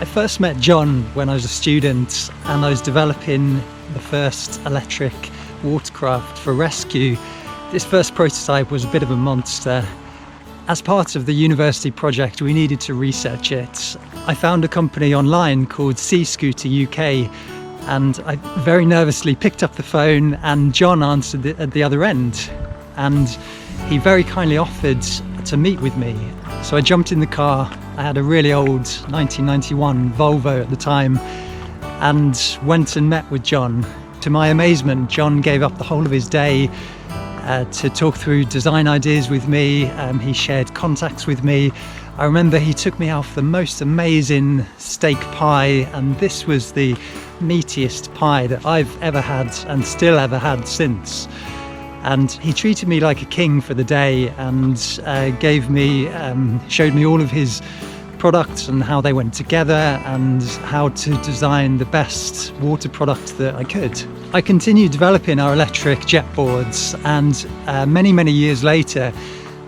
I first met John when I was a student and I was developing the first electric watercraft for rescue. This first prototype was a bit of a monster. As part of the university project, we needed to research it. I found a company online called Sea Scooter UK, and I very nervously picked up the phone and John answered at the other end. And he very kindly offered to meet with me. So I jumped in the car. I had a really old 1991 Volvo at the time and went and met with John. To my amazement, John gave up the whole of his day to talk through design ideas with me. He shared contacts with me. I remember he took me out for the most amazing steak pie, and this was the meatiest pie that I've ever had and still ever had since. And he treated me like a king for the day and showed me all of his products and how they went together and how to design the best water product that I could. I continued developing our electric jet boards, and many years later,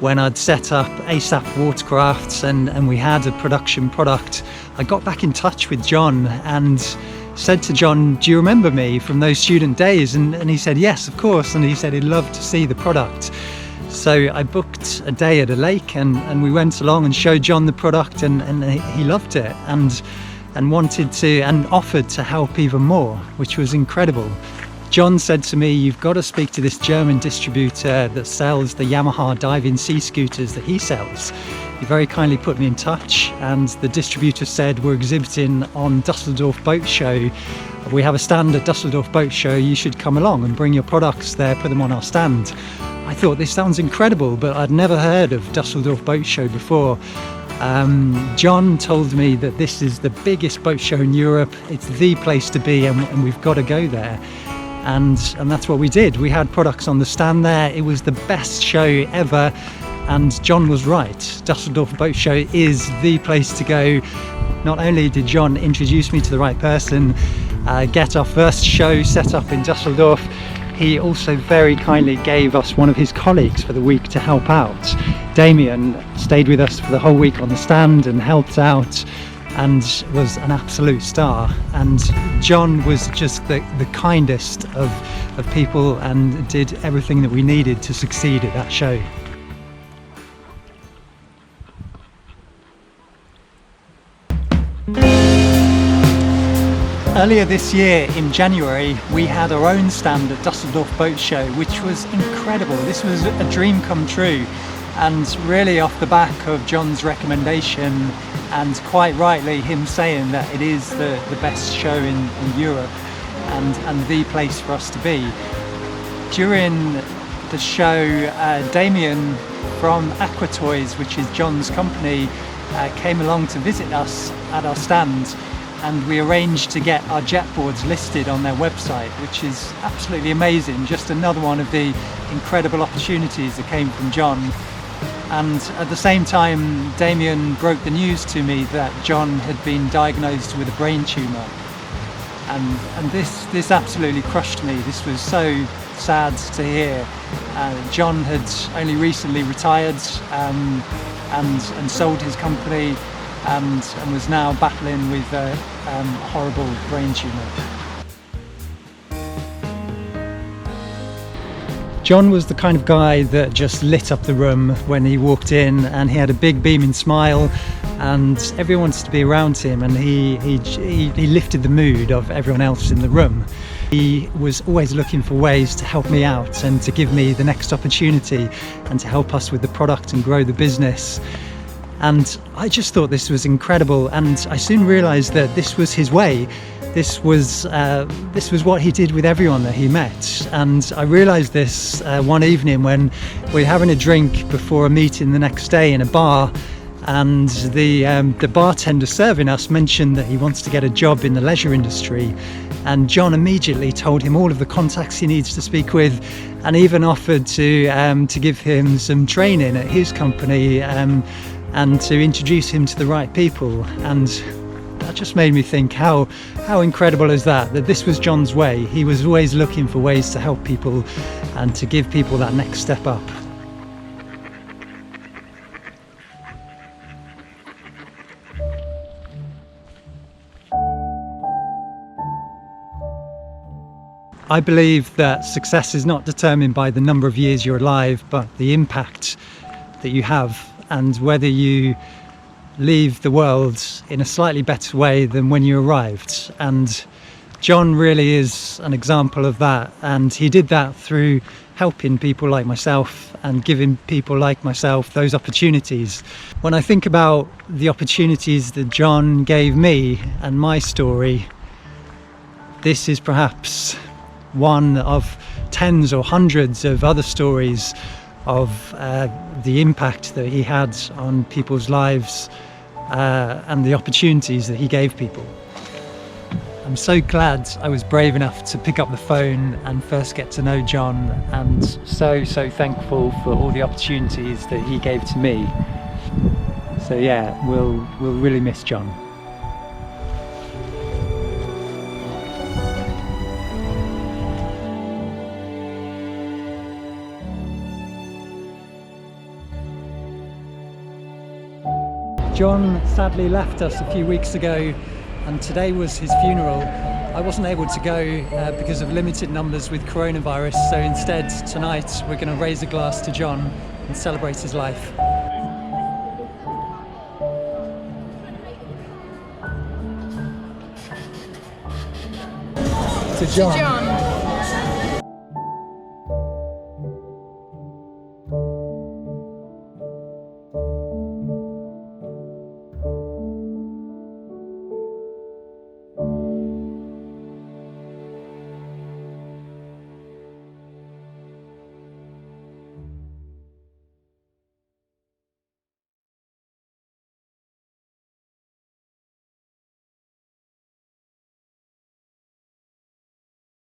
when I'd set up ASAP Watercrafts and we had a production product, I got back in touch with John and said to John, "Do you remember me from those student days?" And he said, "Yes, of course." And he said he'd love to see the product. So I booked a day at a lake and we went along and showed John the product, and he loved it and wanted to and offered to help even more, which was incredible. John said to me, "You've got to speak to this German distributor that sells the Yamaha diving sea scooters that he sells." He very kindly put me in touch, and the distributor said, "We're exhibiting on Dusseldorf Boat Show. We have a stand at Dusseldorf Boat Show. You should come along and bring your products there, put them on our stand." I thought, this sounds incredible, but I'd never heard of Dusseldorf Boat Show before. John told me that this is the biggest boat show in Europe. It's the place to be, and we've got to go there. And that's what we did. We had products on the stand there. It was the best show ever. And John was right. Dusseldorf Boat Show is the place to go. Not only did John introduce me to the right person, get our first show set up in Dusseldorf, he also very kindly gave us one of his colleagues for the week to help out. Damien stayed with us for the whole week on the stand and helped out and was an absolute star. And John was just the kindest of people and did everything that we needed to succeed at that show. Earlier this year in January, we had our own stand at Dusseldorf Boat Show, which was incredible. This was a dream come true, and really off the back of John's recommendation, and quite rightly him saying that it is the best show in Europe and the place for us to be. During the show, Damien from Aqua Toys, which is John's company, came along to visit us at our stand, and we arranged to get our jet boards listed on their website, which is absolutely amazing. Just another one of the incredible opportunities that came from John. And at the same time, Damien broke the news to me that John had been diagnosed with a brain tumour. And this absolutely crushed me. This was so sad to hear. John had only recently retired and sold his company and was now battling with a horrible brain tumour. John was the kind of guy that just lit up the room when he walked in, and he had a big beaming smile and everyone wanted to be around him, and he lifted the mood of everyone else in the room. He was always looking for ways to help me out and to give me the next opportunity and to help us with the product and grow the business. And I just thought this was incredible, and I soon realised that this was his way. This was what he did with everyone that he met. And I realised this one evening when we were having a drink before a meeting the next day in a bar, and the bartender serving us mentioned that he wants to get a job in the leisure industry. And John immediately told him all of the contacts he needs to speak with, and even offered to give him some training at his company and to introduce him to the right people. And that just made me think, how incredible is that this was John's way. He was always looking for ways to help people and to give people that next step up. I believe that success is not determined by the number of years you're alive, but the impact that you have, and whether you leave the world in a slightly better way than when you arrived. And John really is an example of that, and he did that through helping people like myself and giving people like myself those opportunities. When I think about the opportunities that John gave me and my story, this is perhaps one of tens or hundreds of other stories of the impact that he had on people's lives and the opportunities that he gave people. I'm so glad I was brave enough to pick up the phone and first get to know John, and so thankful for all the opportunities that he gave to me. So yeah, we'll really miss John. John sadly left us a few weeks ago, and today was his funeral. I wasn't able to go because of limited numbers with coronavirus, so instead tonight we're going to raise a glass to John and celebrate his life. To John.